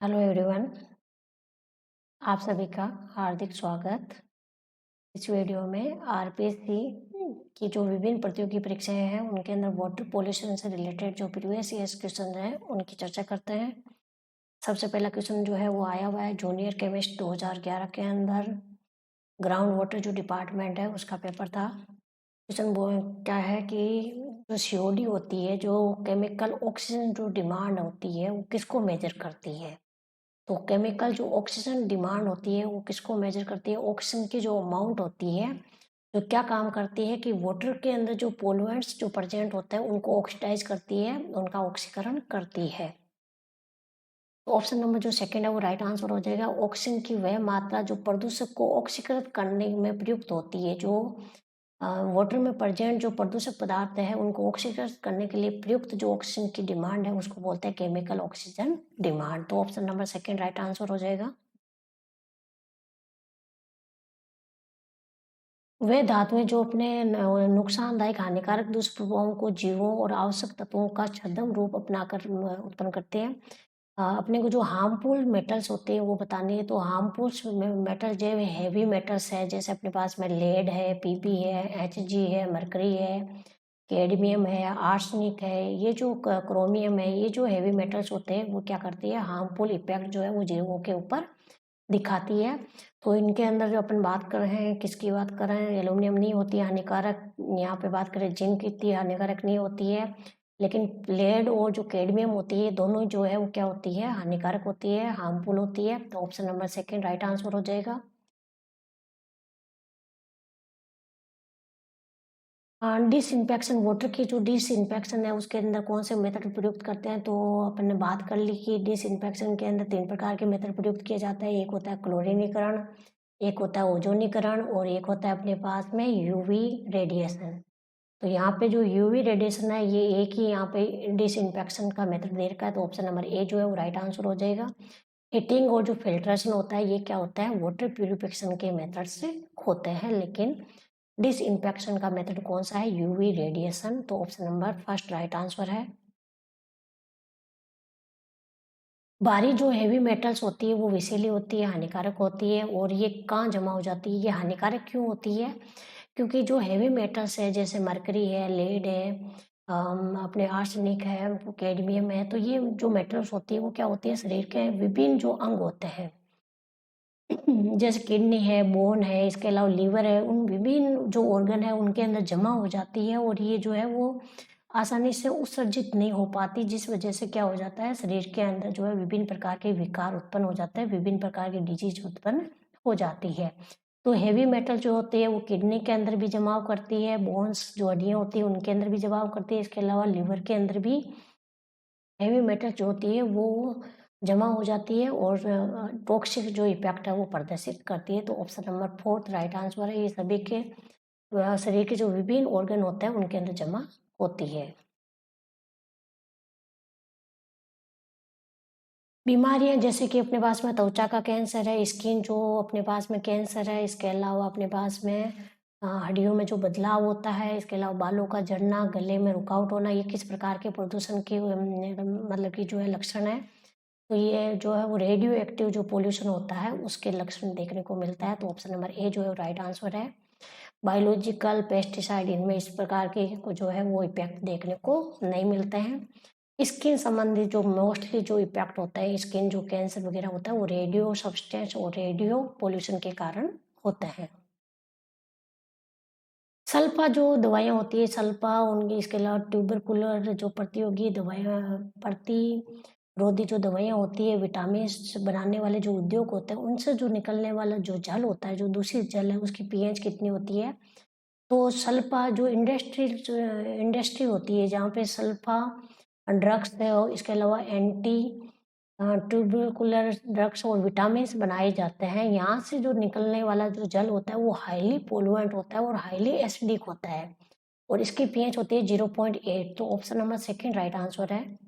Hello everyone, आप सभी का हार्दिक स्वागत। इस वीडियो में आरपीएससी की जो विभिन्न प्रतियोगी परीक्षाएं हैं उनके अंदर वाटर पोल्यूशन से रिलेटेड जो प्रीवियस ईयर्स क्वेश्चन हैं उनकी चर्चा करते हैं। सबसे पहला क्वेश्चन जो है वो आया हुआ है जूनियर केमिस्ट 2011 के अंदर ग्राउंड वाटर जो डिपार्टमेंट है उसका पेपर था। क्वेश्चन वो क्या है कि जो सीओडी होती है, जो केमिकल ऑक्सीजन जो डिमांड होती है वो किसको मेजर करती है। तो केमिकल जो ऑक्सीजन डिमांड होती है वो किसको मेजर करती है। ऑक्सीजन की जो अमाउंट होती है जो क्या काम करती है कि वाटर के अंदर जो पोलुएंट्स जो प्रेजेंट होते हैं उनको ऑक्सीडाइज करती है, उनका ऑक्सीकरण करती है। तो ऑप्शन नंबर जो सेकंड है वो राइट आंसर हो जाएगा। ऑक्सीजन की वह मात्रा जो प्रदूषक को ऑक्सीकृत करने में प्रयुक्त होती है, जो वाटर में प्रेजेंट जो प्रदूषक पदार्थ है उनको ऑक्सीकृत करने के लिए प्रयुक्त जो ऑक्सीजन की डिमांड है उसको बोलते हैं केमिकल ऑक्सीजन डिमांड। तो option number second right answer हो जाएगा। वे धातुएं जो अपने नुकसानदायक हानिकारक दुष्प्रभावों को जीवों और आवश्यक तत्वों का छद्म रूप अपनाकर उत्पन्न करते हैं। अपने को जो हार्मफुल मेटल्स होते हैं वो बताने हैं। तो हार्मफुल मेटल जो हैवी मेटल्स है, जैसे अपने पास में लेड है, पीपी है, एचजी है, मरकरी है, कैडमियम है, आर्सेनिक है, ये जो क्रोमियम है, ये जो हैवी मेटल्स होते हैं वो क्या करती है, हार्मफुल इफेक्ट जो है वो जीवों के ऊपर दिखाती है। तो इनके अंदर जो अपन बात कर रहे हैं, किसकी बात कर रहे हैं, एल्यूमिनियम नहीं होती है हानिकारक। यहाँ पे बात करें जिंक इतनी हानिकारक नहीं होती है, लेकिन लेड और जो कैडमियम होती है दोनों जो है वो क्या होती है, हानिकारक होती है, हार्मफुल होती है। तो option number second right answer हो जाएगा। डिसइंफेक्शन, वाटर की जो डिसइंफेक्शन है उसके अंदर कौन से मेथड प्रयुक्त करते हैं। तो अपन ने बात कर ली कि डिसइंफेक्शन के अंदर 3 प्रकार के मेथड प्रयुक्त किए जाते हैं। एक होता है क्लोरीनीकरण, एक होता है ओजोनीकरण और एक होता है अपने पास में यूवी रेडिएशन। तो यहाँ पे जो यूवी रेडिएशन है ये एक ही यहाँ पे डिसइंफेक्शन का मेथड दे रखा है। तो ऑप्शन नंबर ए जो है वो राइट आंसर हो जाएगा। हीटिंग और जो फिल्ट्रेशन होता है ये क्या होता है, वाटर प्यूरिफिकेशन के मेथड से होते हैं, लेकिन डिसइंफेक्शन का मेथड कौन सा है, यूवी रेडिएशन। तो option number first right answer है। भारी जो हेवी मेटल्स होती है वो विषैली होती है, हानिकारक होती है, और ये कहाँ जमा हो जाती है, ये हानिकारक क्यों होती है, क्योंकि जो हेवी मेटल्स है जैसे मरकरी है, लेड है, अपने आर्सेनिक है, कैडमियम है, तो ये जो मेटल्स होती है वो क्या होती है, शरीर के विभिन्न जो अंग होते हैं जैसे किडनी है, बोन है, इसके अलावा लीवर है, उन विभिन्न जो ऑर्गन है उनके अंदर जमा हो जाती है, और ये जो है वो आसानी से उत्सर्जित नहीं हो पाती, जिस वजह से क्या हो जाता है, शरीर के अंदर जो है विभिन्न प्रकार के विकार उत्पन्न हो जाते हैं, विभिन्न प्रकार की डिजीज उत्पन्न हो जाती है। तो हेवी मेटल जो होती है वो किडनी के अंदर भी जमाव करती है, बोन्स जो हड्डियां होती है उनके अंदर भी जमाव करती है, इसके अलावा लीवर के अंदर भी हेवी मेटल जो होती है वो जमा हो जाती है, और टॉक्सिक जो इफेक्ट है वो प्रदर्शित करती है। तो option number fourth right answer है। ये सभी के शरीर के जो विभिन्न ऑर्गन होते हैं उनके अंदर जमा होती है। बीमारियां जैसे कि अपने पास में त्वचा का कैंसर है, स्किन जो अपने पास में कैंसर है, इसके अलावा अपने पास में हड्डियों में जो बदलाव होता है, इसके अलावा बालों का झड़ना, गले में रुकावट होना, ये किस प्रकार के प्रदूषण के मतलब कि जो है लक्षण है। तो ये जो है वो रेडियो एक्टिव जो पोल्यूशन होता है उसके लक्षण देखने को मिलता है। तो ऑप्शन नंबर ए जो है राइट आंसर है। बायोलॉजिकल पेस्टिसाइड इनमें इस प्रकार के जो है वो इफेक्ट देखने को नहीं मिलते हैं। स्किन संबंधी जो मोस्टली जो इफेक्ट होता है, स्किन जो कैंसर वगैरह होता है वो रेडियो सब्सटेंस और रेडियो पोल्यूशन के कारण होते हैं। सल्फा जो दवाइयाँ होती है, सल्फा उनकी, इसके अलावा ट्यूबरकुलर जो प्रतियोगी दवाइयाँ, प्रतिरोधी जो दवाइयाँ होती है, विटामिन्स बनाने वाले जो उद्योग होते हैं उनसे जो निकलने वाला जो जल होता है, जो दूषित जल है उसकी पीएच कितनी होती है। तो सल्फा जो इंडस्ट्री होती है जहाँ पे सल्फा ड्रग्स है, और इसके अलावा एंटी ट्यूबरकुलर ड्रग्स और विटामिन्स बनाए जाते हैं, यहाँ से जो निकलने वाला जो जल होता है वो हाईली पोल्यूएंट होता है और हाईली एसिडिक होता है, और इसकी पीएच होती है 0.8। तो option number second right answer है।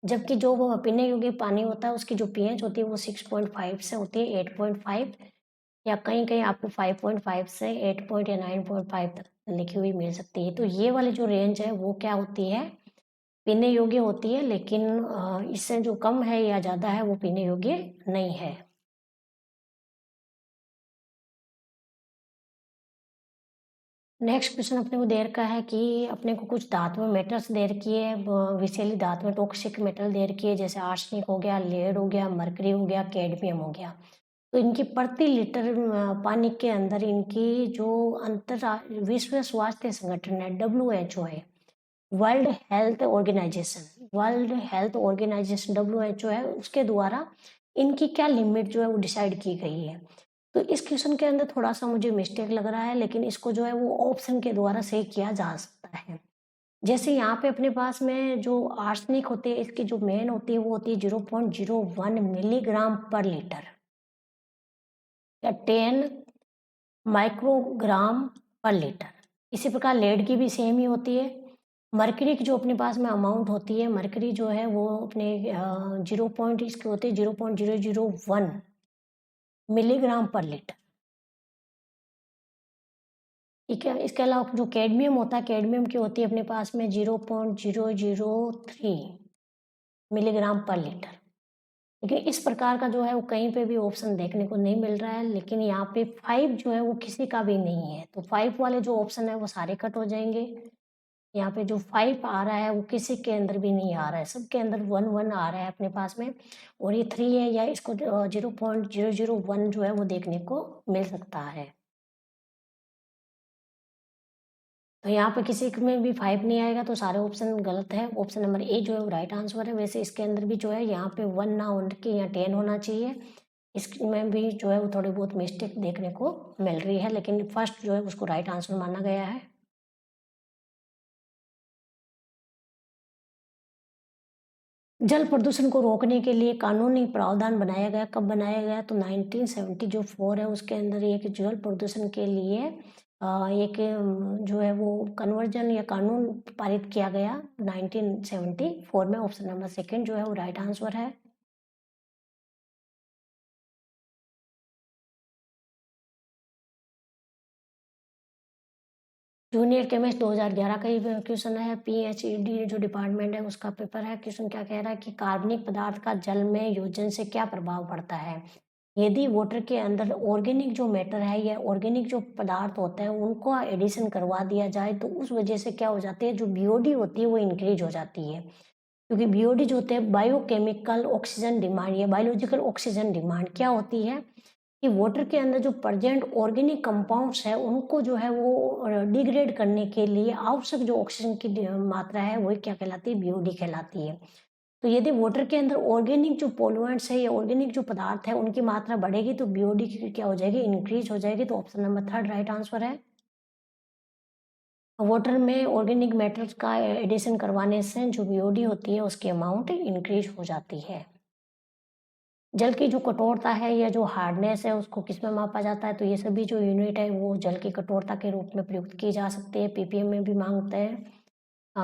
जबकि जो वो पीने योग्य पानी होता है उसकी जो पीएच होती है वो 6.5 से होती है 8.5, या कहीं कहीं आपको 5.5 से 8 या 9.5 तक लिखी हुई मिल सकती है। तो ये वाली जो रेंज है वो क्या होती है, पीने योग्य होती है, लेकिन इससे जो कम है या ज़्यादा है वो पीने योग्य नहीं है। नेक्स्ट क्वेश्चन अपने को दे रखा है कि अपने को कुछ धातुएं मेटल्स दे रखी है, विषैली धातुएं टॉक्सिक मेटल दे रखी है, जैसे आर्सेनिक हो गया, लेड हो गया, मरकरी हो गया, कैडमियम हो गया। तो इनकी प्रति लीटर पानी के अंदर इनकी जो विश्व स्वास्थ्य संगठन है WHO है, वर्ल्ड हेल्थ ऑर्गेनाइजेशन WHO है, उसके द्वारा इनकी क्या लिमिट जो है वो डिसाइड की गई है। तो इस क्वेश्चन के अंदर थोड़ा-सा मुझे मिस्टेक लग रहा है, लेकिन इसको जो है वो ऑप्शन के द्वारा सही किया जा सकता है। जैसे यहाँ पे अपने पास में जो आर्सेनिक होती है, इसकी जो मेन होती है वो होती है 0.01 मिलीग्राम पर लीटर या 10 माइक्रोग्राम पर लीटर। इसी प्रकार लेड की भी सेम ही होती है। मरकरी की जो अपने पास में अमाउंट होती है, मरकरी जो है वो अपने 0 पॉइंट इसकी होती है 0.001 मिलीग्राम पर लीटर। ठीक है, इसके अलावा जो कैडमियम होता है, कैडमियम की होती है अपने पास में 0.003 मिलीग्राम पर लीटर। देखिए इस प्रकार का जो है वो कहीं पे भी ऑप्शन देखने को नहीं मिल रहा है, लेकिन यहाँ पे 5 जो है वो किसी का भी नहीं है, तो 5 वाले जो ऑप्शन है वो सारे कट हो जाएंगे। यहाँ पे जो 5 आ रहा है वो किसी के अंदर भी नहीं आ रहा है, सबके अंदर 1 आ रहा है अपने पास में, और ये 3 है या इसको 0.001 जो है वो देखने को मिल सकता है। तो यहाँ पे किसी में भी 5 नहीं आएगा, तो सारे ऑप्शन गलत है। ऑप्शन नंबर ए जो है वो राइट आंसर है। वैसे इसके अंदर भी जो है यहाँ पे 1 ना होने के यहाँ 10 होना चाहिए। इसमें भी जो है वो थोड़ी बहुत मिस्टेक देखने को मिल रही है, लेकिन फर्स्ट जो है उसको राइट आंसर माना गया है। जल प्रदूषण को रोकने के लिए कानूनी प्रावधान बनाया गया, कब बनाया गया? तो 1970 जो 4 है उसके अंदर एक जल प्रदूषण के लिए एक जो है वो कन्वर्जन या कानून पारित किया गया 1974 में। ऑप्शन नंबर सेकंड जो है वो राइट आंसर है। जूनियर केमिस्ट 2011 का ही क्वेश्चन है। PhD जो डिपार्टमेंट है उसका पेपर है। क्वेश्चन क्या कह रहा है कि कार्बनिक पदार्थ का जल में योजन से क्या प्रभाव पड़ता है? यदि वाटर के अंदर ऑर्गेनिक जो मैटर है या ऑर्गेनिक जो पदार्थ होते हैं उनको एडिशन करवा दिया जाए तो उस वजह से क्या हो जाती है, जो BOD होती है वो इंक्रीज हो जाती है। क्योंकि BOD जो होते हैं बायोकेमिकल ऑक्सीजन डिमांड या बायोलॉजिकल ऑक्सीजन डिमांड क्या होती है कि वाटर के अंदर जो प्रेजेंट ऑर्गेनिक कंपाउंड्स है उनको जो है वो डिग्रेड करने के लिए आवश्यक जो ऑक्सीजन की मात्रा है वही क्या कहलाती है? BOD कहलाती है। तो यदि वाटर के अंदर ऑर्गेनिक जो पॉल्यूएंट्स है या ऑर्गेनिक जो पदार्थ है उनकी मात्रा बढ़ेगी तो BOD की क्या हो जाएगी? इंक्रीज हो जाएगी। तो option number third right answer है। वाटर में ऑर्गेनिक मैटर्स का एडिशन करवाने से जो BOD होती है उसकी अमाउंट इंक्रीज हो जाती है। जल की जो कठोरता है या जो हार्डनेस है उसको किस में मापा जाता है? तो ये सभी जो यूनिट है वो जल की कठोरता के रूप में प्रयुक्त की जा सकती है। PPM में भी मांगते हैं,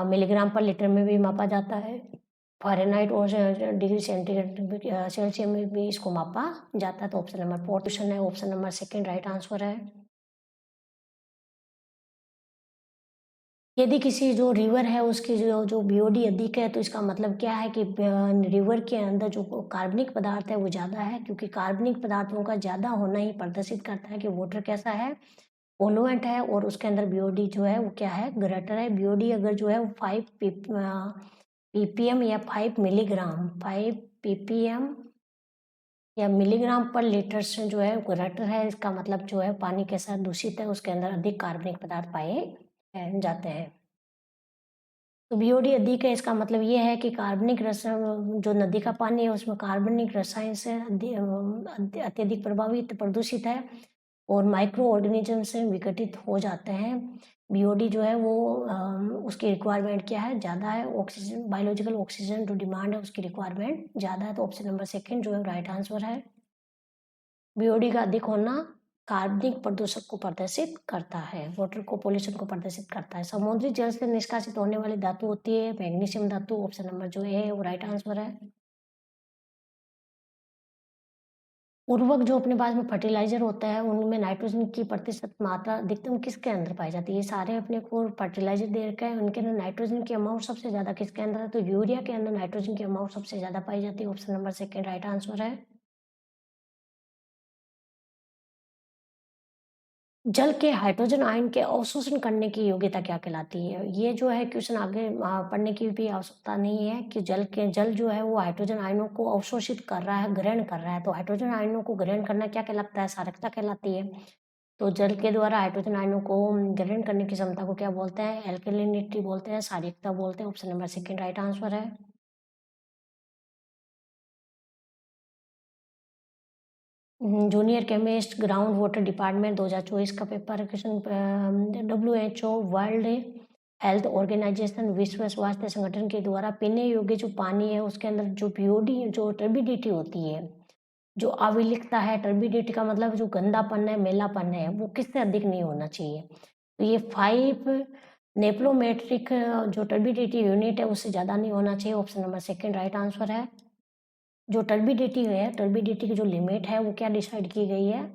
मिलीग्राम पर लीटर में भी मापा जाता है। फ़ारेनहाइट और डिग्री सेंटीग्रेड सेल्सियस में भी इसको मापा जाता है। तो ऑप्शन नंबर 4 क्वेश्चन है, option number second right answer है। यदि किसी जो रिवर है उसकी जो BOD अधिक है तो इसका मतलब क्या है कि रिवर के अंदर जो कार्बनिक पदार्थ है वो ज़्यादा है, क्योंकि कार्बनिक पदार्थों का ज़्यादा होना ही प्रदर्शित करता है कि वाटर कैसा है? पोलुएंट है, और उसके अंदर BOD जो है वो क्या है? ग्रेटर है। BOD अगर जो है वो 5 PPM या 5 मिलीग्राम 5 PPM या मिलीग्राम पर लीटर से जो है ग्रेटर है, इसका मतलब जो है पानी कैसा दूषित है, उसके अंदर अधिक कार्बनिक पदार्थ पाए जाते हैं। तो BOD अधिक है, इसका मतलब ये है कि कार्बनिक रसायन जो नदी का पानी है उसमें कार्बनिक रसायन से अत्यधिक प्रभावित प्रदूषित है और माइक्रो ऑर्गेनिज्म से विघटित हो जाते हैं। BOD जो है वो उसकी रिक्वायरमेंट क्या है? ज़्यादा है। ऑक्सीजन बायोलॉजिकल ऑक्सीजन जो डिमांड है उसकी रिक्वायरमेंट ज़्यादा है। तो ऑप्शन नंबर सेकंड जो है राइट आंसर है। BOD का अधिक होना कार्बनिक प्रदूषक को प्रदर्शित करता है, वाटर को पोल्यूशन को प्रदर्शित करता है। समुद्री जल से निष्कासित होने वाली धातु होती है मैग्नीशियम धातु। ऑप्शन नंबर जो है वो राइट आंसर है। उर्वरक जो अपने पास में फर्टिलाइज़र होता है, उनमें नाइट्रोजन की प्रतिशत मात्रा अधिकतम किसके अंदर पाई जाती है? ये सारे अपने को फर्टिलाइज़र दे रखा है, उनके अंदर नाइट्रोजन की अमाउंट सबसे ज़्यादा किसके अंदर है? तो यूरिया के अंदर नाइट्रोजन की अमाउंट सबसे ज़्यादा पाई जाती है। Option number second right answer है। जल के हाइड्रोजन आयन के अवशोषण करने की योग्यता क्या कहलाती है? ये जो है क्वेश्चन आगे पढ़ने की भी आवश्यकता नहीं है कि जल जो है वो हाइड्रोजन आयनों को अवशोषित कर रहा है, ग्रहण कर रहा है। तो हाइड्रोजन आयनों को ग्रहण करना क्या कहलाता है? सारकता कहलाती है। तो जल के द्वारा हाइड्रोजन आयनों को ग्रहण करने की क्षमता को क्या बोलते हैं? एल्कलिनिटी बोलते हैं, क्षारीयता बोलते हैं। Option number second right answer है। Junior chemist ground water department 2024 का paper question WHO World Health Organization विश्व स्वास्थ्य संगठन के द्वारा पीने योग्य जो पानी है उसके अंदर जो पीओडी जो टर्बिडिटी होती है, जो अविलिकता है, टर्बिडिटी का मतलब जो गंदापन है, मैलापन है, वो किससे अधिक नहीं होना चाहिए। तो ये 5 नेप्रोमेट्रिक जो टर्बिडिटी यूनिट है उससे ज़्यादा नहीं होना चाहिए। Option number second right answer है। जो टर्बिडिटी है, टर्बिडिटी की जो लिमिट है वो क्या डिसाइड की गई है?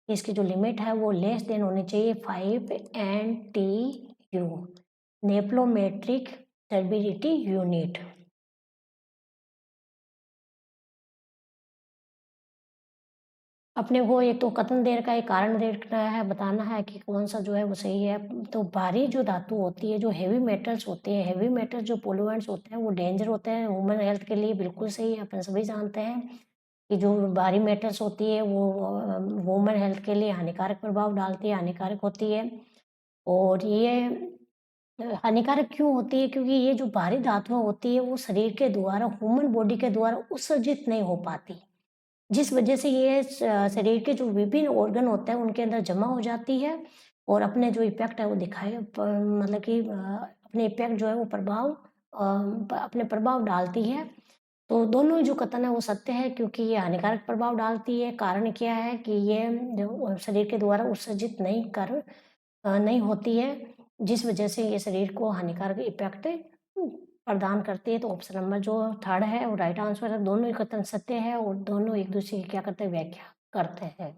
इसकी जो लिमिट है वो लेस देन होनी चाहिए 5 एनटीयू नेप्रोमेट्रिक टर्बिडिटी यूनिट। अपने को एक तो कथन दे रखा है, एक कारण दे रखा है, बताना है कि कौन-सा जो है वो सही है। तो भारी जो धातु होती है, जो हेवी मेटल्स होते हैं, हेवी मेटल जो पॉल्यूएंट्स होते हैं, वो डेंजर होते हैं ह्यूमन हेल्थ के लिए बिल्कुल सही है। अपन सभी जानते हैं कि जो भारी मेटल्स होती है वो ह्यूमन हेल्थ के लिए हानिकारक प्रभाव डालती है, हानिकारक होती है। और ये हानिकारक क्यों होती है? क्योंकि ये जो भारी धातुएँ होती है वो शरीर के द्वारा ह्यूमन बॉडी के द्वारा उत्सर्जित नहीं हो पाती। जिस वजह से ये शरीर के जो विभिन्न ऑर्गन होते हैं उनके अंदर जमा हो जाती है और अपने जो इफ़ेक्ट है वो दिखाए मतलब कि अपने इफ़ेक्ट जो है वो प्रभाव अपने प्रभाव डालती है। तो दोनों ही जो कथन है वो सत्य है क्योंकि ये हानिकारक प्रभाव डालती है। कारण क्या है कि ये जो शरीर के द्वारा उत्सर्जित नहीं होती है, जिस वजह से ये शरीर को हानिकारक इफ़ेक्ट प्रदान करती है। तो ऑप्शन नंबर जो थर्ड है वो राइट आंसर है। दोनों ही कथन सत्य है और दोनों एक-दूसरे की क्या करते हैं व्याख्या करते हैं।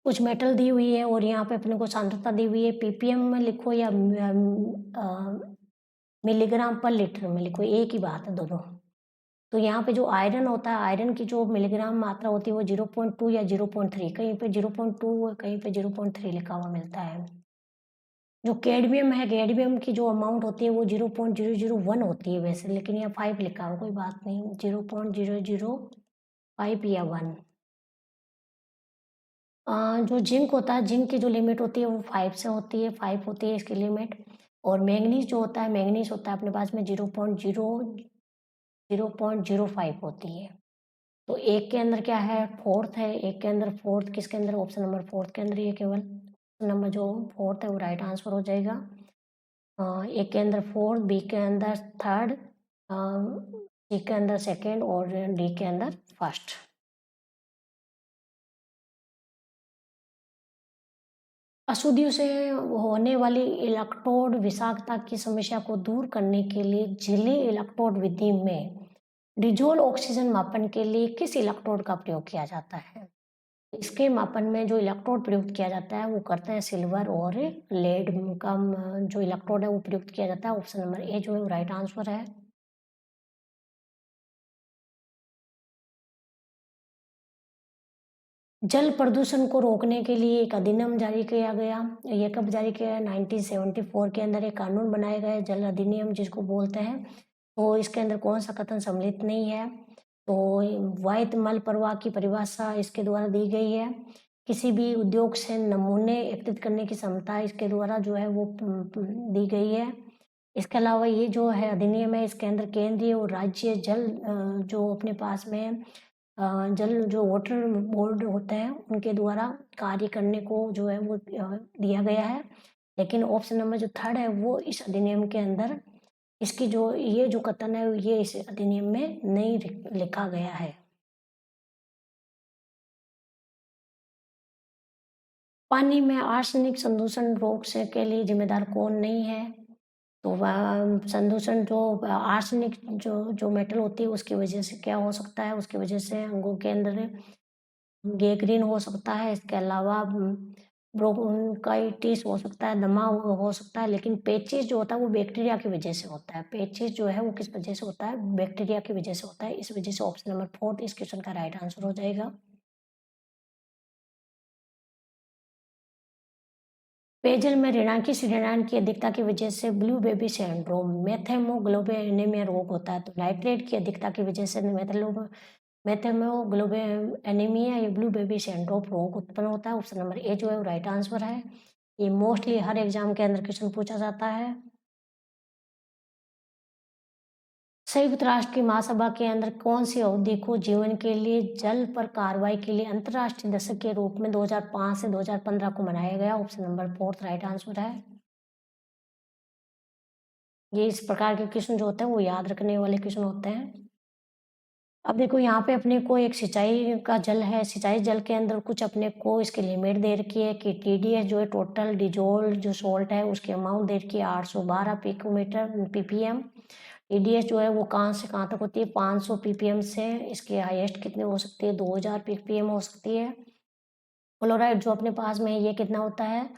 कुछ मेटल दी हुई है और यहाँ पे अपने को सांद्रता दी हुई है, पीपीएम में लिखो या मिलीग्राम पर लीटर में लिखो, एक ही बात है दोनों। तो यहाँ पे जो आयरन होता है, आयरन की जो मिलीग्राम मात्रा होती है वो 0.2 या 0.3 कहीं पे 0.2 और कहीं पे 0.3 लिखा हुआ मिलता है। जो कैडमियम है, कैडमियम की जो अमाउंट होती है वो 0.001 होती है वैसे, लेकिन यहाँ 5 लिखा हुआ, कोई बात नहीं, 0.005 या 1। जो ज़िंक होता है, ज़िंक की जो लिमिट होती है वो 5 से होती है, 5 होती है इसकी लिमिट। और मैंगनीज़ जो होता है, मैंगनीज़ होता है अपने पास में 0.05 होती है। तो एक के अंदर क्या है, फोर्थ है, एक के अंदर फोर्थ, किसके अंदर? ऑप्शन नंबर फोर्थ के अंदर ही है केवल। ऑप्शन नंबर जो फोर्थ है वो राइट आंसर हो जाएगा। ए के अंदर फोर्थ, बी के अंदर थर्ड, सी के अंदर सेकंड और डी के अंदर फर्स्ट। अशुद्धियों से होने वाली इलेक्ट्रोड विषाक्तता की समस्या को दूर करने के लिए झिल्ली इलेक्ट्रोड विधि में डिज़ोल्व ऑक्सीजन मापन के लिए किस इलेक्ट्रोड का प्रयोग किया जाता है? इसके मापन में जो इलेक्ट्रोड प्रयुक्त किया जाता है वो करते हैं सिल्वर और लेड का जो इलेक्ट्रोड है वो प्रयुक्त किया जाता है। ऑप्शन नंबर ए जो है वो राइट आंसर है। जल प्रदूषण को रोकने के लिए एक अधिनियम जारी किया गया। ये कब जारी किया गया? 1974 के अंदर एक कानून बनाए गए जल अधिनियम जिसको बोलते हैं। तो इसके अंदर कौन-सा कथन सम्मिलित नहीं है? तो वाहित मल प्रवाह की परिभाषा इसके द्वारा दी गई है। किसी भी उद्योग से नमूने एकत्रित करने की क्षमता इसके द्वारा जो है वो दी गई है। इसके अलावा ये जो है अधिनियम है इसके अंदर केंद्रीय और राज्य जल जो अपने पास में जल जो वाटर बोर्ड होते हैं उनके द्वारा कार्य करने को जो है वो दिया गया है। लेकिन ऑप्शन नंबर जो थर्ड है वो इस अधिनियम के अंदर इसकी जो ये जो कथन है ये इस अधिनियम में नहीं लिखा गया है। पानी में आर्सेनिक संदूषण रोग से के लिए जिम्मेदार कौन नहीं है? तो वह संदूषण जो आर्सेनिक जो जो मेटल होती है उसकी वजह से क्या हो सकता है, उसकी वजह से अंगों के अंदर गैंग्रीन हो सकता है, इसके अलावा ब्रोंकाइटिस हो सकता है, दमा हो सकता है, लेकिन पेचिस जो होता है वो बैक्टीरिया की वजह से होता है। पेचिस जो है वो किस वजह से होता है? बैक्टीरिया की वजह से होता है। इस वजह से ऑप्शन नंबर 4 इस क्वेश्चन का राइट आंसर हो जाएगा। पेयजल में ऋणांकित श्रीनान की अधिकता की वजह से ब्लू बेबी सिंड्रोम मेथेमोग्लोबिनेमिया रोग होता है। तो नाइट्रेट की अधिकता की वजह से मेथेमोग्लोबिनेमिया या ब्लू बेबी सिंड्रोम रोग उत्पन्न होता है। ऑप्शन नंबर ए जो है वो राइट आंसर है। ये मोस्टली हर एग्जाम के अंदर क्वेश्चन पूछा जाता है। संयुक्त राष्ट्र की महासभा के अंदर कौन सी अवधि को जीवन के लिए जल पर कार्रवाई के लिए अंतर्राष्ट्रीय दशक के रूप में 2005 से 2015 को मनाया गया? ऑप्शन नंबर 4 राइट आंसर है। ये इस प्रकार के क्वेश्चन जो होते हैं वो याद रखने वाले क्वेश्चन होते हैं। अब देखो यहाँ पे अपने को एक सिंचाई का जल है, सिंचाई जल के अंदर कुछ अपने को इसकी लिमिट दे रखी है कि टीडीएस जो है टोटल डिजोल्व जो सॉल्ट है उसकी अमाउंट दे रखी है 812 पिकोमीटर पीपीएम। टीडीएस जो है वो कहाँ से कहाँ तक होती है? 500 पीपीएम से इसके हाईएस्ट कितने हो सकती है? 2000 पीपीएम हो सकती है। क्लोराइड जो अपने पास में है ये कितना होता है?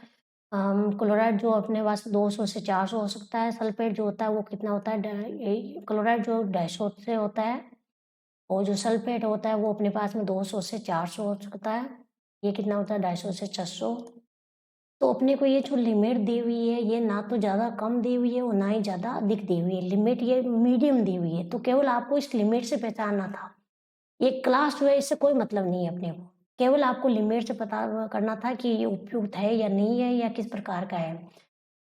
क्लोराइड जो अपने पास 200 से 400 हो सकता है। सल्फेट जो होता है वो कितना होता है? क्लोराइड जो 250 से होता है और जो सल्फेट होता है वो अपने पास में 200 से 400 हो सकता है। ये कितना होता है? 250 से 600। तो अपने को ये जो लिमिट दी हुई है ये ना तो ज़्यादा कम दी हुई है और ना ही ज़्यादा अधिक दी हुई है। लिमिट ये मीडियम दी हुई है, तो केवल आपको इस लिमिट से पहचानना था। ये क्लास जो है इससे कोई मतलब नहीं है अपने को। केवल आपको लिमिट से पता करना था कि ये उपयुक्त है या नहीं है या किस प्रकार का है।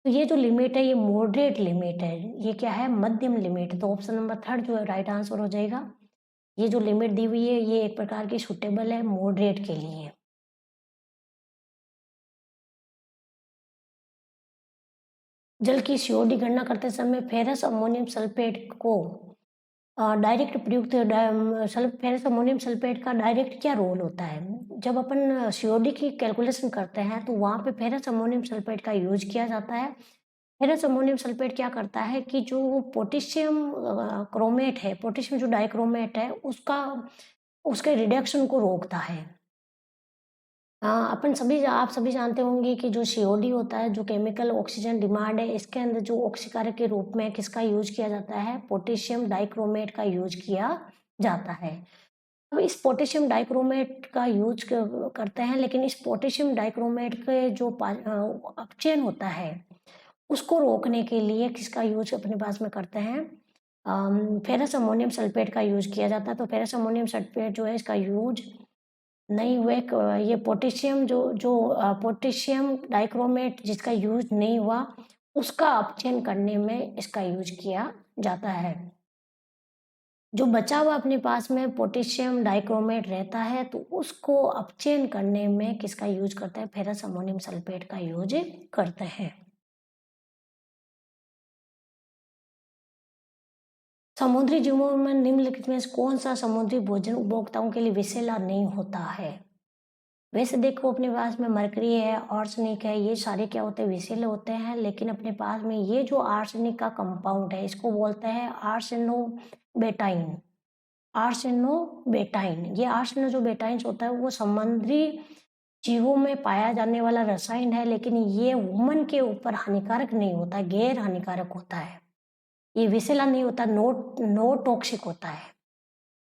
तो ये जो लिमिट है ये मॉडरेट लिमिट है। ये क्या है? मध्यम लिमिट। तो ऑप्शन नंबर 3 जो है राइट आंसर हो जाएगा। ये जो लिमिट दी हुई है ये एक प्रकार की सूटेबल है मॉडरेट के लिए। जल की सीओडी गणना करते समय फेरस अमोनियम सल्फेट को डायरेक्ट प्रयुक्त फेरस अमोनियम सल्फेट का डायरेक्ट क्या रोल होता है? जब अपन सीओडी की कैलकुलेशन करते हैं तो वहाँ पे फेरस अमोनियम सल्फेट का यूज किया जाता है। फेरस अमोनियम सल्फेट क्या करता है कि जो पोटेशियम क्रोमेट है, पोटेशियम जो डाइक्रोमेट है उसका उसके रिडक्शन को रोकता है। आप सभी जानते होंगे कि जो सीओडी होता है, जो केमिकल ऑक्सीजन डिमांड है, इसके अंदर जो ऑक्सीकारक के रूप में किसका यूज किया जाता है? पोटेशियम डाइक्रोमेट का यूज किया जाता है। अब इस पोटेशियम डाइक्रोमेट का यूज करते हैं, लेकिन इस पोटेशियम डाइक्रोमेट के जो अपचयन होता है उसको रोकने के लिए किसका यूज अपने पास में करते हैं? फेरस अमोनियम सल्फेट का यूज किया जाता है। तो फेरस अमोनियम सल्फेट जो है इसका यूज नहीं हुए ये पोटेशियम पोटेशियम डाइक्रोमेट जिसका यूज नहीं हुआ उसका अपचयन करने में इसका यूज किया जाता है। जो बचा हुआ अपने पास में पोटेशियम डाइक्रोमेट रहता है तो उसको अपचयन करने में किसका यूज करते हैं? फेरस अमोनियम सल्फेट का यूज करते हैं। समुद्री जीवों में निम्नलिखित में से कौन सा समुद्री भोजन उपभोक्ताओं के लिए विषैला नहीं होता है? वैसे देखो अपने पास में मरकरी है, आर्सेनिक है, ये सारे क्या होते हैं? विषैले होते हैं, लेकिन अपने पास में ये जो आर्सेनिक का कंपाउंड है इसको बोलते हैं आर्सेनोबेटाइन। आर्सेनोबेटाइन, ये आर्सेनो जो बेटाइन्स होता है वो समुद्री जीवों में पाया जाने वाला रसायन है, लेकिन ये वुमन के ऊपर हानिकारक नहीं होता, गैर हानिकारक होता है। ये विषैला नहीं होता, नो टॉक्सिक होता है।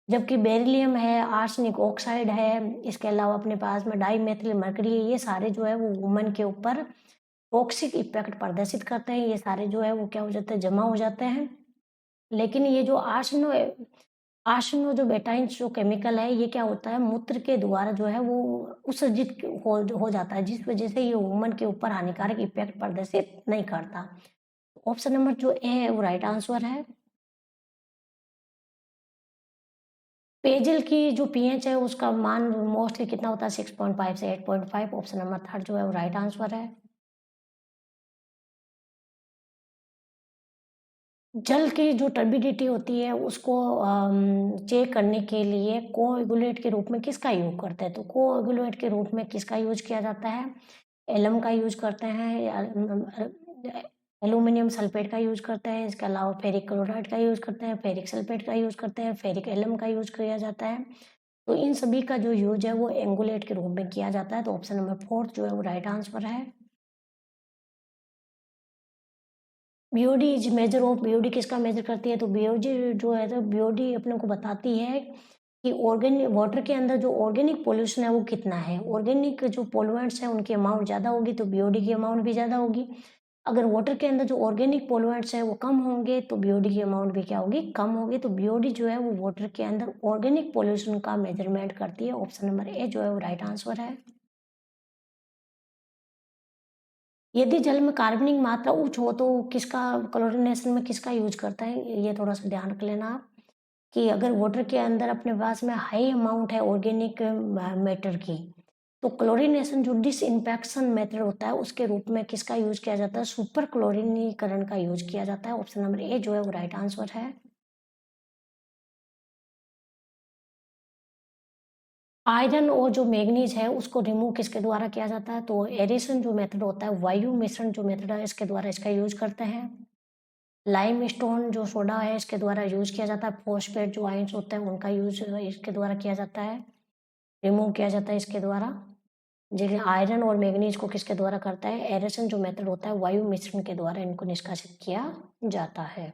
जबकि बेरिलियम है, आर्सेनिक ऑक्साइड है, इसके अलावा अपने पास में डाईमेथिल मरकरी है, ये सारे जो है वो वुमन के ऊपर टॉक्सिक इफेक्ट प्रदर्शित करते हैं। ये सारे जो है वो क्या हो जाते हैं? जमा हो जाते हैं। लेकिन ये जो आर्सेनो जो बेटाइन्स जो केमिकल है ये क्या होता है? मूत्र के द्वारा जो है वो उत्सर्जित हो जाता है, जिस वजह से ये वुमन के ऊपर हानिकारक इफेक्ट प्रदर्शित नहीं करता। ऑप्शन नंबर जो ए है वो राइट आंसर है। पेयजल की जो पीएच है उसका मान मोस्टली कितना होता है? 6.5 से 8.5। ऑप्शन नंबर 3 जो है वो राइट आंसर है। जल की जो टर्बिडिटी होती है उसको चेक करने के लिए कोएगुलेट के रूप में किसका यूज करते हैं? तो कोएगुलेट के रूप में किसका यूज किया जाता है? एलम का यूज करते हैं या एल्यूमिनियम सल्फेट का यूज़ करते हैं, इसके अलावा फेरिक क्लोराइड का यूज़ करते हैं, फेरिक सल्फेट का यूज़ करते हैं, फेरिक एलम का यूज़ किया जाता है। तो इन सभी का जो यूज़ है वो एंगुलेट के रूप में किया जाता है, तो ऑप्शन नंबर 4 जो है वो राइट आंसर है। BOD is measure of, BOD किसका मेजर करती है? तो बीओडी जो है तो बीओडी अपने को बताती है कि ऑर्गेनिक वाटर के अंदर जो ऑर्गेनिक पॉल्यूशन है वो कितना है। ऑर्गेनिक जो पॉल्यूएंट्स हैं उनकी अमाउंट ज़्यादा होगी तो बीओडी की अमाउंट भी ज़्यादा होगी। अगर वाटर के अंदर जो ऑर्गेनिक पॉल्यूएंट्स हैं वो कम होंगे तो बीओडी की अमाउंट भी क्या होगी? कम होगी। तो बीओडी जो है वो वाटर के अंदर ऑर्गेनिक पॉल्यूशन का मेजरमेंट करती है। ऑप्शन नंबर ए जो है वो राइट आंसर है। यदि जल में कार्बनिक मात्रा उच्च हो तो किसका क्लोरीनेशन में किसका यूज़ करता है? ये थोड़ा-सा ध्यान रख लेना आप, कि अगर वाटर के अंदर अपने पास में हाई अमाउंट है ऑर्गेनिक मैटर की, तो क्लोरीनेशन जो डिसइंफेक्शन मेथड होता है उसके रूप में किसका यूज़ किया जाता है? सुपर क्लोरीनीकरण का यूज़ किया जाता है। ऑप्शन नंबर ए जो है वो राइट आंसर है। आयरन और जो मैंगनीज़ है उसको रिमूव किसके द्वारा किया जाता है? तो एरेशन जो मेथड होता है, वायु मिश्रण जो मेथड है इसके द्वारा इसका यूज़ करते हैं। लाइमस्टोन जो सोडा है इसके द्वारा यूज़ किया जाता है। फॉस्फेट जो आयन्स होते हैं उनका यूज़ इसके द्वारा किया जाता है, रिमूव किया जाता है इसके द्वारा। जैसे आयरन और मैंगनीज़ को किसके द्वारा करता है? एरेशन जो मेथड होता है वायु मिश्रण के द्वारा इनको निष्कासित किया जाता है।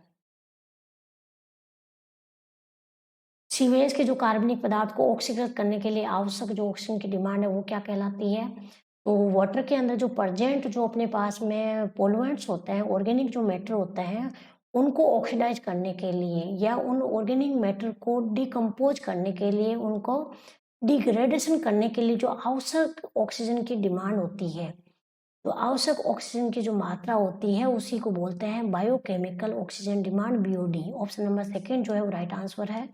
सीवेज के जो कार्बनिक पदार्थ को ऑक्सीकृत करने के लिए आवश्यक जो ऑक्सीजन की डिमांड है वो क्या कहलाती है? तो वाटर के अंदर जो प्रेजेंट जो अपने पास में पॉल्यूएंट्स होते हैं, ऑर्गेनिक जो मैटर होते हैं, उनको ऑक्सीडाइज करने के लिए या उन ऑर्गेनिक मैटर को डिकम्पोज करने के लिए, उनको डिग्रेडेशन करने के लिए जो आवश्यक ऑक्सीजन की डिमांड होती है, तो आवश्यक ऑक्सीजन की जो मात्रा होती है उसी को बोलते हैं biochemical oxygen demand, BOD. Option number second जो है वो राइट आंसर है।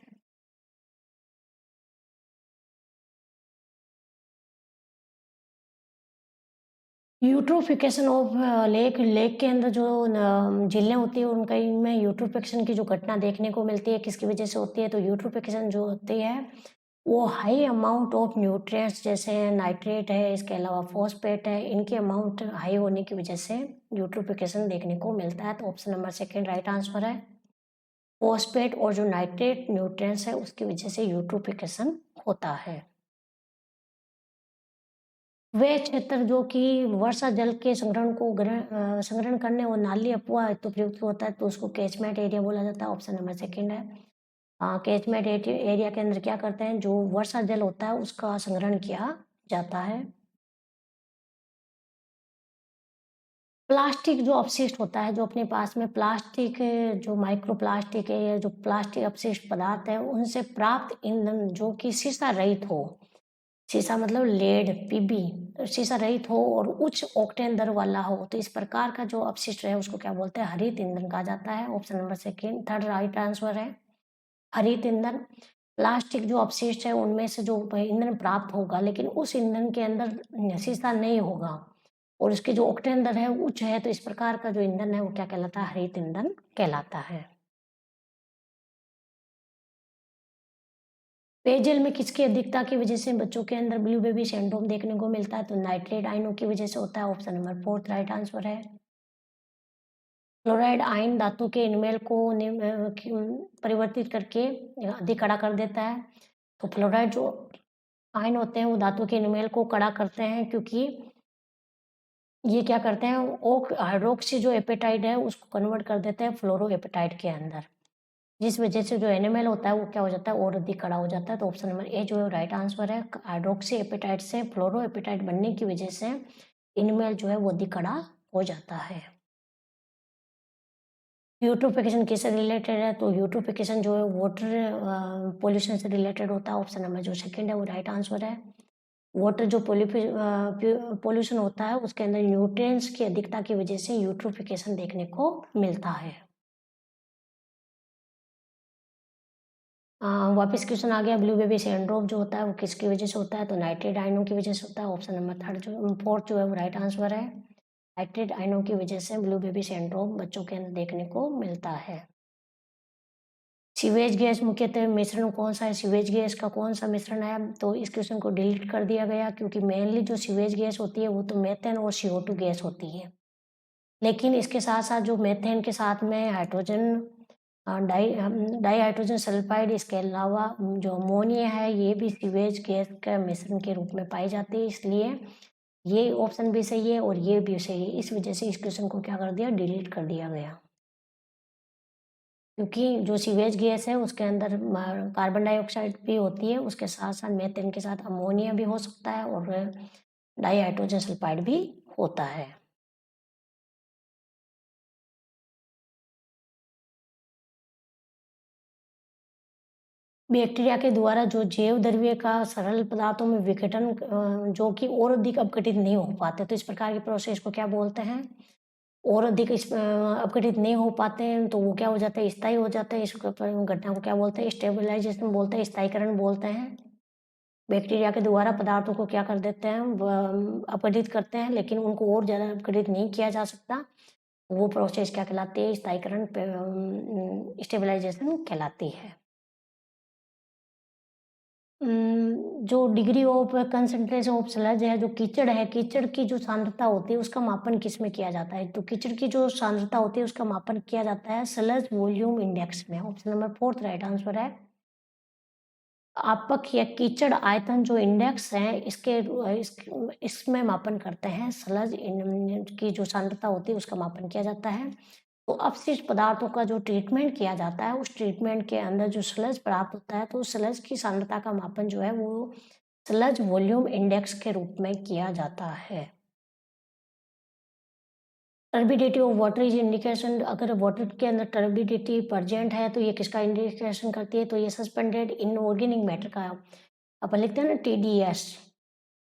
यूट्रोफिकेशन ऑफ लेक, लेक के अंदर जो झीलें होती है उनका में यूट्रोफिकेशन की जो घटना देखने को मिलती है किसकी वजह से होती है? तो यूट्रोफिकेशन जो होती है वो हाई अमाउंट ऑफ न्यूट्रिएंट्स जैसे नाइट्रेट है, इसके अलावा फॉस्फेट है, इनके अमाउंट हाई होने की वजह से यूट्रोफिकेशन देखने को मिलता है। तो option number second right answer है। फॉस्फेट और जो नाइट्रेट न्यूट्रिएंट्स है उसकी वजह से यूट्रोफिकेशन होता है। वे क्षेत्र जो कि वर्षा जल के संग्रहण को संग्रहण करने और नाली अपवाह हेतु प्रयुक्त होता है तो उसको कैचमेंट एरिया बोला जाता है। ऑप्शन नंबर सेकंड है। कैचमेंट एरिया के अंदर क्या करते हैं? जो वर्षा जल होता है उसका संग्रहण किया जाता है। प्लास्टिक जो अपशिष्ट होता है, जो अपने पास में प्लास्टिक जो माइक्रो प्लास्टिक है या जो प्लास्टिक अपशिष्ट पदार्थ है उनसे प्राप्त ईंधन जो कि शीशा रहित हो, शीशा मतलब लेड, पीबी, शीशा रहित हो और उच्च ऑक्टेन दर वाला हो, तो इस प्रकार का जो अपशिष्ट है उसको क्या बोलते हैं? हरित ईंधन कहा जाता है। Option number second third right answer है। हरित ईंधन, प्लास्टिक जो अपशिष्ट है उनमें से जो ईंधन प्राप्त होगा लेकिन उस ईंधन के अंदर शीशा नहीं होगा और उसकी जो ऑक्टेन दर है उच्च है, तो इस प्रकार का जो ईंधन है वो क्या कहलाता है? हरित ईंधन कहलाता है। पेयजल में किसकी अधिकता की वजह से बच्चों के अंदर ब्लू बेबी सिंड्रोम देखने को मिलता है? तो नाइट्रेट आयनों की वजह से होता है। Option number fourth right answer है। क्लोराइड आयन धातु के इनमेल को परिवर्तित करके अधिक कड़ा कर देता है। तो फ्लोराइड जो आयन होते हैं वो धातु के इनमेल को कड़ा करते हैं, क्योंकि ये क्या करते हैं, ओक हाइड्रोक्सी जो एपेटाइट है उसको कन्वर्ट कर देते हैं फ्लोरो एपेटाइट के अंदर, जिस वजह से जो एनिमल होता है वो क्या हो जाता है? और अधिक कड़ा हो जाता है। तो ऑप्शन नंबर ए जो है राइट आंसर है। हाइड्रोक्सी एपेटाइट से फ्लोरो एपेटाइट बनने की वजह से एनिमल जो है वो अधिक कड़ा हो जाता है। यूट्रोफिकेशन किससे रिलेटेड है? तो यूट्रोफिकेशन जो है वाटर पॉल्यूशन से रिलेटेड होता है। ऑप्शन नंबर जो सेकंड है वो राइट आंसर है। वाटर जो पॉल्यूशन होता है उसके अंदर न्यूट्रिएंट्स की अधिकता की वजह से यूट्रोफिकेशन देखने को मिलता है। वापस क्वेश्चन आ गया, ब्लू बेबी सिंड्रोम जो होता है वो किसकी वजह से होता है? तो नाइट्रेट आयनों की वजह से होता है। ऑप्शन नंबर थर्ड जो फोर्थ जो है वो राइट आंसर है। नाइट्रेट आयनों की वजह से ब्लू बेबी सिंड्रोम बच्चों के अंदर देखने को मिलता है। सीवेज गैस मुख्यतः मिश्रण कौन सा है? सीवेज गैस का कौन सा मिश्रण है? तो इस क्वेश्चन को डिलीट कर दिया गया, क्योंकि मेनली जो सीवेज गैस होती है वो तो मेथेन और CO2 गैस होती है। लेकिन इसके साथ-साथ जो मीथेन के साथ में हाइड्रोजन डाइहाइड्रोजन सल्फाइड, इसके अलावा जो अमोनिया है, ये भी सीवेज गैस का मिश्रण के रूप में पाई जाती है, इसलिए ये ऑप्शन भी सही है और ये भी सही है। इस वजह से इस क्वेश्चन को क्या कर दिया, डिलीट कर दिया गया। क्योंकि जो सीवेज गैस है उसके अंदर कार्बन डाइऑक्साइड भी होती है, उसके साथ-साथ मीथेन के साथ अमोनिया भी हो सकता है और डाइहाइड्रोजन सल्फाइड भी होता है। बैक्टीरिया के द्वारा जो जैव द्रव्य का सरल पदार्थों में विघटन जो कि और अधिक अपघटित नहीं हो पाते, तो इस प्रकार की प्रोसेस को क्या बोलते हैं? और अधिक अपघटित नहीं हो पाते हैं, तो वो क्या हो जाता है, स्थायी हो जाता है। इस घटना को क्या बोलते हैं? स्टेबलाइजेशन बोलते हैं, स्थायीकरण बोलते हैं। बैक्टीरिया के द्वारा पदार्थों को क्या कर देते हैं, अपघटित करते हैं, लेकिन उनको और ज़्यादा अपघटित नहीं किया जा सकता। वो प्रोसेस क्या कहलाती है? स्थायीकरण स्टेबलाइजेशन कहलाती है। जो degree of concentration of sludge है, जो कीचड़ है, कीचड़ की जो सांद्रता होती है उसका मापन किसमें किया जाता है? तो कीचड़ की जो सांद्रता होती है उसका मापन किया जाता है स्लज वॉल्यूम इंडेक्स में। ऑप्शन नंबर 4 राइट आंसर है। आपक या कीचड़ आयतन जो इंडेक्स है, इसमें मापन करते हैं। स्लज की जो सांद्रता होती है उसका मापन किया जाता है। तो अपशिष्ट पदार्थों का जो ट्रीटमेंट किया जाता है, उस ट्रीटमेंट के अंदर जो स्लज प्राप्त होता है, तो स्लज की सांद्रता का मापन जो है वो स्लज वॉल्यूम इंडेक्स के रूप में किया जाता है। Turbidity of water is indication, अगर वाटर के अंदर टर्बिडिटी प्रेजेंट है तो ये किसका इंडिकेशन करती है? तो ये सस्पेंडेड इनऑर्गेनिक मैटर का, अपन लिखते हैं ना TDS,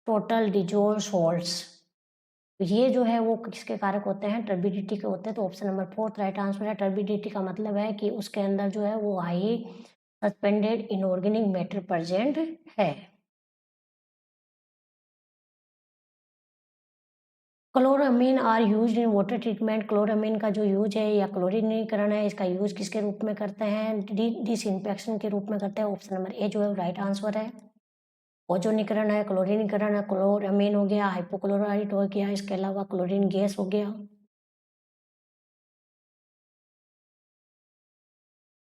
टोटल डिजोल्व सॉल्ट्स। ये जो है वो किसके कारक होते हैं? टर्बिडिटी के होते हैं। तो ऑप्शन नंबर 4 राइट आंसर है। टर्बिडिटी का मतलब है कि उसके अंदर जो है वो high suspended inorganic matter present है। Chloramine are used in water treatment, chloramine का जो यूज है या क्लोरीनीकरण है, इसका यूज किसके रूप में करते हैं? डिसइंफेक्शन के रूप में करते हैं। ऑप्शन नंबर ए जो है राइट आंसर है। ओजोनीकरण है, क्लोरीनीकरण है, क्लोरामीन हो गया, हाइपोक्लोराइट हो गया, इसके अलावा क्लोरीन गैस हो गया।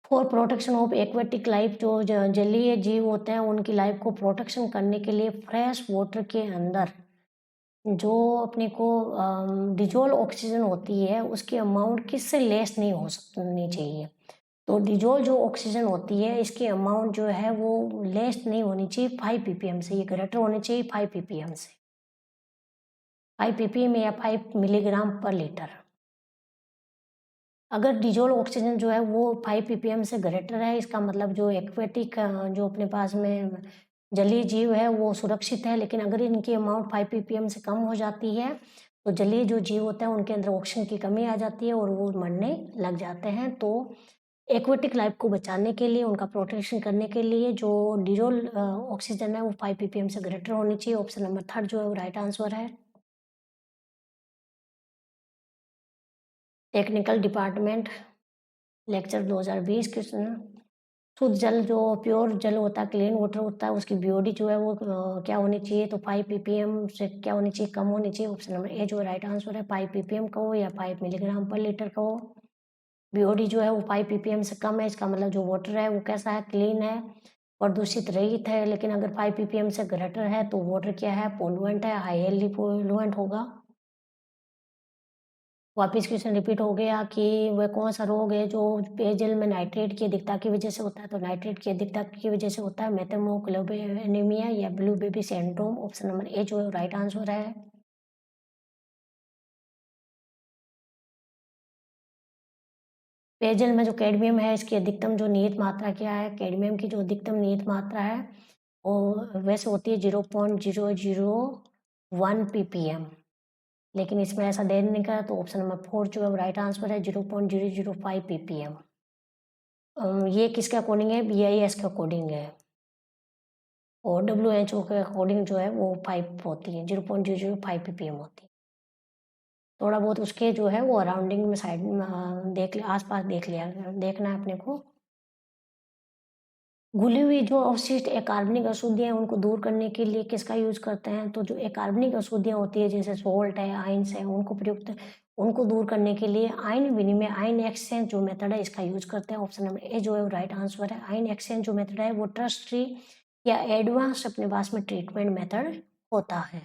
For protection of aquatic life, जो जलीय जीव होते हैं उनकी लाइफ को प्रोटेक्शन करने के लिए फ्रेश वाटर के अंदर जो अपने को डिजोल्व ऑक्सीजन होती है उसकी अमाउंट किससे लेस नहीं हो सकनी चाहिए? तो डिजोल्व जो ऑक्सीजन होती है इसकी अमाउंट जो है वो लेस नहीं होनी चाहिए 5 ppm से, ये ग्रेटर होनी चाहिए 5 ppm से, 5 ppm या 5 मिलीग्राम पर लीटर। अगर डिजोल्व ऑक्सीजन जो है वो 5 ppm से ग्रेटर है, इसका मतलब जो एक्वेटिक जो अपने पास में जलीय जीव है वो सुरक्षित है। लेकिन अगर इनकी अमाउंट 5 ppm से कम हो जाती है तो जलीय जो जीव होते हैं उनके अंदर ऑक्सीजन की कमी आ जाती है और वो मरने लग जाते हैं। तो एक्वेटिक लाइफ को बचाने के लिए, उनका प्रोटेक्शन करने के लिए जो डिजोल्व ऑक्सीजन है वो 5 ppm से ग्रेटर होनी चाहिए। ऑप्शन नंबर 3 जो है वो राइट आंसर है। Technical department lecture 2020 question. शुद्ध जल जो प्योर जल होता है, क्लीन वाटर होता है, उसकी बीओडी जो है वो क्या होनी चाहिए? तो 5 ppm से क्या होनी चाहिए? कम होनी चाहिए। ऑप्शन नंबर ए जो राइट आंसर है। 5 ppm का हो या 5 मिलीग्राम पर लीटर का हो, बीओडी जो है वो 5 ppm से कम है, इसका मतलब जो वाटर है वो कैसा है? क्लीन है, प्रदूषित रहित है। लेकिन अगर 5 ppm से ग्रेटर है तो वाटर क्या है? पोल्युएंट है, हाईली पोल्युएंट होगा। वापिस क्वेश्चन रिपीट हो गया कि वह कौन सा रोग है जो पेयजल में नाइट्रेट की अधिकता की वजह से होता है? तो नाइट्रेट की अधिकता की वजह से होता है मेथेमोग्लोबिनेमिया या blue baby syndrome. Option number A जो है राइट आंसर है। पेयजल में जो कैडमियम है इसकी अधिकतम जो निहित मात्रा क्या है? कैडमियम की जो अधिकतम निहित मात्रा है वो वैसे होती है 0.001 ppm, लेकिन इसमें ऐसा दे नहीं करा। तो ऑप्शन नंबर 4 जो है राइट आंसर है, 0.005 ppm। ये किसके अकॉर्डिंग है? BIS के अकॉर्डिंग है और WHO के अकॉर्डिंग जो है वो 5 होती है, 0.005 ppm होती है। थोड़ा बहुत उसके जो है वो अराउंडिंग में साइड में आसपास देखना है अपने को। घुली हुई जो अवशिष्ट अकार्बनिक अशुद्धियाँ हैं उनको दूर करने के लिए किसका यूज करते हैं? तो जो अकार्बनिक अशुद्धियाँ होती है जैसे सोल्ट है, आयंस है, उनको प्रयुक्त उनको दूर करने के लिए आयन विनिमय, आयन एक्सचेंज जो मेथड है इसका यूज करते हैं। ऑप्शन नंबर ए जो है वो राइट आंसर है। आयन एक्सचेंज जो मेथड है वो टर्शरी या एडवांस अपने पास में ट्रीटमेंट मेथड होता है।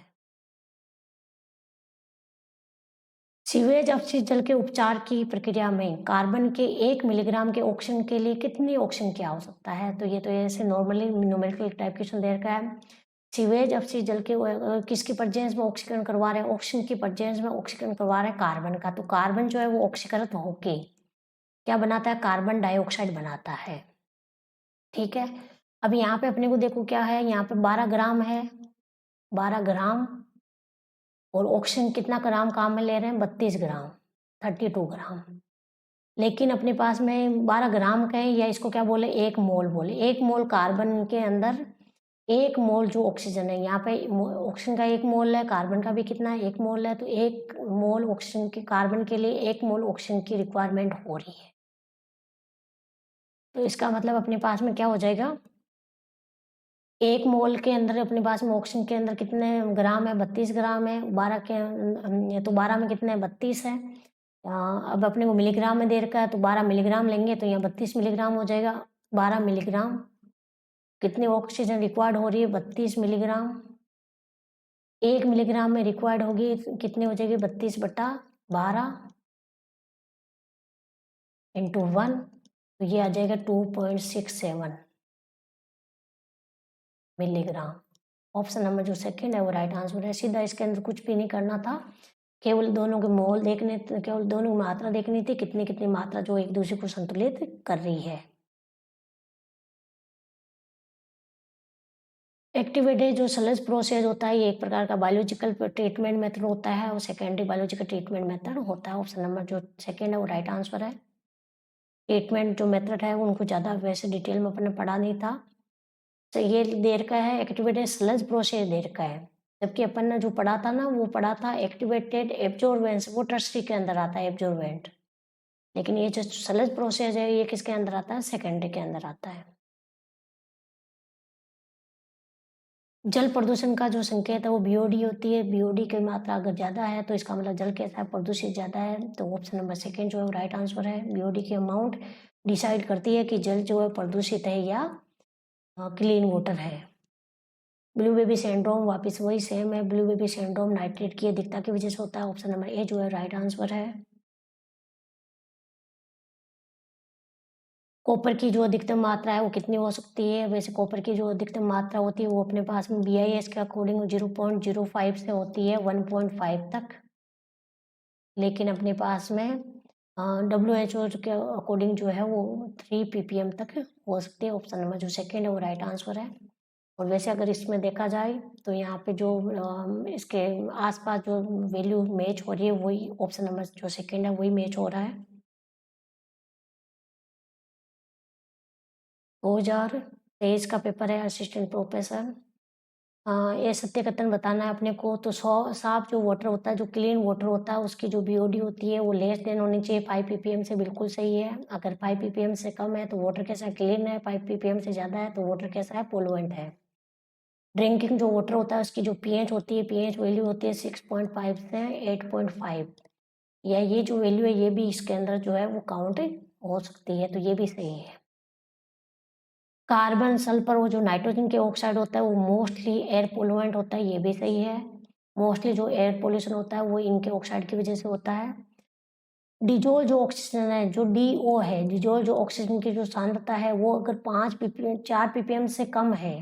सीवेज अपशिष्ट जल के उपचार की प्रक्रिया में कार्बन के 1 मिलीग्राम के ऑक्सीजन के लिए कितनी ऑक्सीजन की आवश्यकता है? तो ये तो ऐसे नॉर्मली न्यूमेरिकल टाइप क्वेश्चन दे रखा है। सीवेज अपशिष्ट जल के किसकी प्रेजेंस में ऑक्सीकरण करवा रहे हैं? ऑक्सीजन की प्रेजेंस में ऑक्सीकरण करवा रहे हैं कार्बन का। तो कार्बन जो है वो ऑक्सीकृत होके क्या बनाता है? कार्बन डाइऑक्साइड बनाता है। ठीक है। अब यहाँ पे अपने को देखो क्या है, यहाँ पे 12 ग्राम है, 12 ग्राम, और ऑक्सीजन कितना ग्राम काम में ले रहे हैं? 32 ग्राम, 32 ग्राम। लेकिन अपने पास में 12 ग्राम का है, या इसको क्या बोले? 1 मोल बोले। 1 मोल कार्बन के अंदर 1 मोल जो ऑक्सीजन है, यहाँ पे ऑक्सीजन का 1 मोल है, कार्बन का भी कितना है? 1 मोल है। तो 1 मोल ऑक्सीजन के, कार्बन के लिए 1 मोल ऑक्सीजन की रिक्वायरमेंट हो रही है। तो इसका मतलब अपने पास में क्या हो जाएगा? 1 मोल के अंदर अपने पास में ऑक्सीजन के अंदर कितने ग्राम है? 32 ग्राम है। 12 के तो 12 में कितने है? 32 है। अब अपने को मिलीग्राम में दे रखा है, तो 12 मिलीग्राम लेंगे तो यहाँ 32 मिलीग्राम हो जाएगा। 12 मिलीग्राम, कितनी ऑक्सीजन रिक्वायर्ड हो रही है? 32 मिलीग्राम। 1 मिलीग्राम में रिक्वायर्ड होगी कितनी हो जाएगी? 32/12 इंटू 1, तो ये आ जाएगा 2.67 मिलीग्राम। ऑप्शन नंबर जो सेकंड है वो राइट आंसर है। सीधा इसके अंदर कुछ भी नहीं करना था, केवल दोनों के मोल देखने, केवल दोनों की मात्रा देखनी थी, कितनी कितनी मात्रा जो एक दूसरे को संतुलित कर रही है। एक्टिवेटेड जो सलज प्रोसेस होता है, ये एक प्रकार का बायोलॉजिकल ट्रीटमेंट मेथड होता है और सेकेंडरी बायोलॉजिकल ट्रीटमेंट मेथड होता है। ऑप्शन नंबर जो सेकंड है वो राइट आंसर है। ट्रीटमेंट जो मेथड है उनको ज़्यादा वैसे डिटेल में अपने पढ़ा नहीं था। तो ये दे रखा है एक्टिवेटेड स्लज प्रोसेस दे रखा है, जबकि अपन ने जो पढ़ा था ना वो पढ़ा था एक्टिवेटेड एब्जॉर्बेंस, वो टर्सरी के अंदर आता है एब्जॉर्बेंट। लेकिन ये जो सलज प्रोसेस है ये किसके अंदर आता है? सेकेंडरी के अंदर आता है। जल प्रदूषण का जो संकेत है वो बीओडी होती है। बीओडी की मात्रा अगर ज़्यादा है तो इसका मतलब जल कैसा है? प्रदूषित ज़्यादा है। तो ऑप्शन नंबर सेकंड जो है वो राइट आंसर है। बीओडी की अमाउंट डिसाइड करती है कि जल जो है प्रदूषित है या क्लीन वाटर है। ब्लू बेबी सिंड्रोम वापस वही सेम है। ब्लू बेबी सिंड्रोम नाइट्रेट की अधिकता की वजह से होता है। ऑप्शन नंबर ए जो है राइट आंसर है। कॉपर की जो अधिकतम मात्रा है वो कितनी हो सकती है? वैसे कॉपर की जो अधिकतम मात्रा होती है वो अपने पास में BIS के अकॉर्डिंग 0.05 से होती है 1.5 तक। लेकिन अपने पास में WHO के अकॉर्डिंग जो है वो 3 ppm तक हो सकती है। ऑप्शन नंबर जो सेकंड है वो राइट आंसर है। और वैसे अगर इसमें देखा जाए तो यहाँ पे जो इसके आसपास जो वैल्यू मैच हो रही है वही ऑप्शन नंबर जो सेकंड है वही मैच हो रहा है। 2023 का पेपर है असिस्टेंट प्रोफेसर। ये सत्य कथन बताना है अपने को। तो साफ जो वाटर होता है, जो क्लीन वाटर होता है, उसकी जो बीओडी होती है वो लेस देन होनी चाहिए 5 ppm से। बिल्कुल सही है। अगर 5 ppm से कम है तो वाटर कैसा है? क्लीन है। 5 ppm से ज़्यादा है तो वाटर कैसा है? पोलुएंट है। ड्रिंकिंग जो वाटर होता है उसकी जो पीएच होती है, पीएच वैल्यू होती है 6.5 से 8.5, या ये जो वैल्यू है ये भी इसके अंदर जो है वो काउंट हो सकती है। तो ये भी सही है। कार्बन, सल्फर और जो नाइट्रोजन के ऑक्साइड होता है वो मोस्टली एयर पोलुएंट होता है। ये भी सही है। मोस्टली जो एयर पोल्यूशन होता है वो इनके ऑक्साइड की वजह से होता है। डिजोल जो ऑक्सीजन है, जो DO है, डिजोल जो ऑक्सीजन की जो सांद्रता है वो अगर 4 ppm से कम है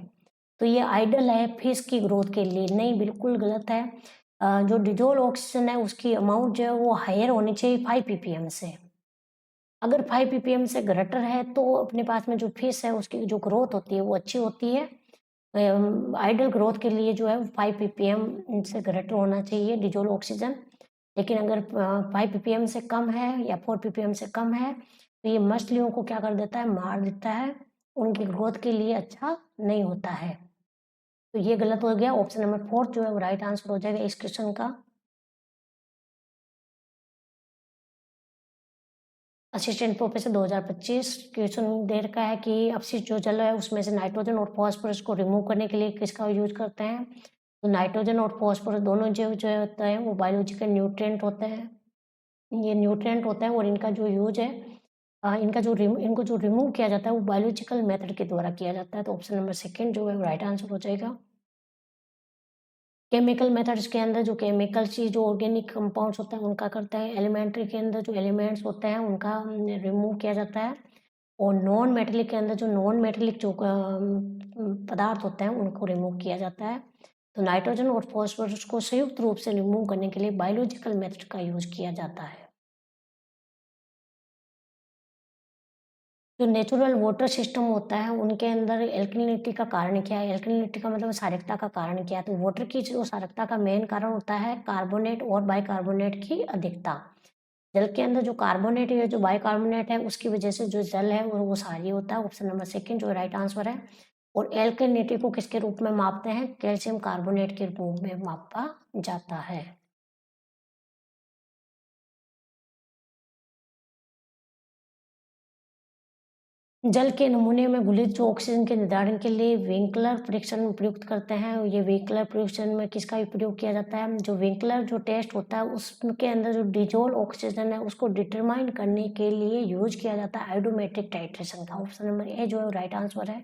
तो ये आइडल है फिश की ग्रोथ के लिए। नहीं, बिल्कुल गलत है। जो डिजोल ऑक्सीजन है उसकी अमाउंट जो है वो हायर होनी चाहिए 5 ppm से। अगर 5 ppm से ग्रेटर है तो अपने पास में जो फिश है उसकी जो ग्रोथ होती है वो अच्छी होती है। आइडल ग्रोथ के लिए जो है 5 ppm से ग्रेटर होना चाहिए डिजोल ऑक्सीजन। लेकिन अगर 5 ppm से कम है या 4 ppm से कम है तो ये मछलियों को क्या कर देता है? मार देता है। उनकी ग्रोथ के लिए अच्छा नहीं होता है। तो ये गलत हो गया। ऑप्शन नंबर 4 जो है वो राइट आंसर हो जाएगा इस क्वेश्चन का। असिस्टेंट प्रोफेसर 2025 क्वेश्चन दे रखा है कि अपशिष्ट जो जल है उसमें से नाइट्रोजन और फॉस्फोरस को रिमूव करने के लिए किसका यूज करते हैं? तो नाइट्रोजन और फॉस्फोरस दोनों जो जो होते हैं वो बायोलॉजिकल न्यूट्रिएंट होते हैं। ये न्यूट्रिएंट होता है और इनका जो यूज़ है इनको जो रिमूव किया जाता है वो बायोलॉजिकल मेथड के द्वारा किया जाता है। तो ऑप्शन नंबर सेकंड जो है वो राइट आंसर हो जाएगा। केमिकल मेथड्स के अंदर जो केमिकल चीज़ जो ऑर्गेनिक कंपाउंड्स होता है उनका करता है। एलिमेंट्री के अंदर जो एलिमेंट्स होते हैं उनका रिमूव किया जाता है। और नॉन मेटेलिक के अंदर जो नॉन मेटेलिक जो पदार्थ होते हैं उनको रिमूव किया जाता है। तो नाइट्रोजन और फॉस्फोरस को संयुक्त रूप से रिमूव करने के लिए बायोलॉजिकल मेथड का यूज़ किया जाता है। जो नेचुरल वाटर सिस्टम होता है उनके अंदर एल्कलिनिटी का कारण क्या है? एल्कलिनिटी का मतलब क्षारकता का कारण क्या है? तो वाटर की जो क्षारकता का मेन कारण होता है कार्बोनेट और बाइकार्बोनेट की अधिकता। जल के अंदर जो कार्बोनेट या जो बाइकार्बोनेट है उसकी वजह से जो जल है वो क्षारीय होता है। ऑप्शन नंबर सेकंड जो राइट आंसर है। और एल्कलिनिटी को किसके रूप में मापते हैं? कैल्शियम कार्बोनेट के रूप में मापा जाता है। जल के नमूने में घुलित जो ऑक्सीजन के निर्धारण के लिए विंकलर परीक्षण प्रयुक्त करते हैं। ये विंकलर परीक्षण में किसका प्रयोग किया जाता है? जो विंकलर जो टेस्ट होता है उसके अंदर जो डिज़ोल्व ऑक्सीजन है उसको डिटरमाइन करने के लिए यूज़ किया जाता है आयोडोमेट्रिक टाइट्रेशन का। ऑप्शन नंबर ए जो है राइट आंसर है।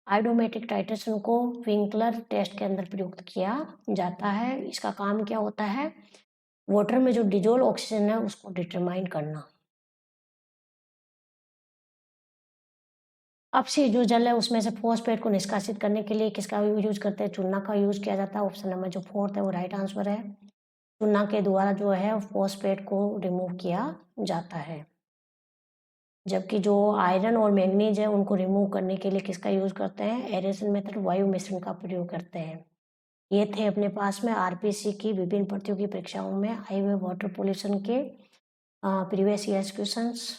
आयोडोमेट्रिक टाइट्रेशन को विंकलर टेस्ट के अंदर प्रयुक्त किया जाता है। इसका काम क्या होता है? वाटर में जो डिज़ोल्व ऑक्सीजन है उसको डिटरमाइन करना। अपशिष्ट जो जल है उसमें से फॉस्फेट को निष्कासित करने के लिए किसका यूज़ करते हैं? चूना का यूज़ किया जाता है। ऑप्शन नंबर जो फोर्थ है वो राइट आंसर है। चूना के द्वारा जो है फॉस्फेट को रिमूव किया जाता है। जबकि जो आयरन और मैंगनीज है उनको रिमूव करने के लिए किसका यूज़ करते हैं? एरेशन मेथड वायु मिश्रण का प्रयोग करते हैं। ये थे अपने पास में आरपीसी की विभिन्न प्रतियोगी परीक्षाओं में आए हुए वाटर पॉल्यूशन के प्रीवियस ईयर्स क्वेश्चंस।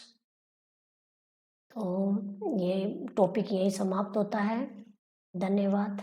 तो ये टॉपिक यहीं समाप्त होता है। धन्यवाद।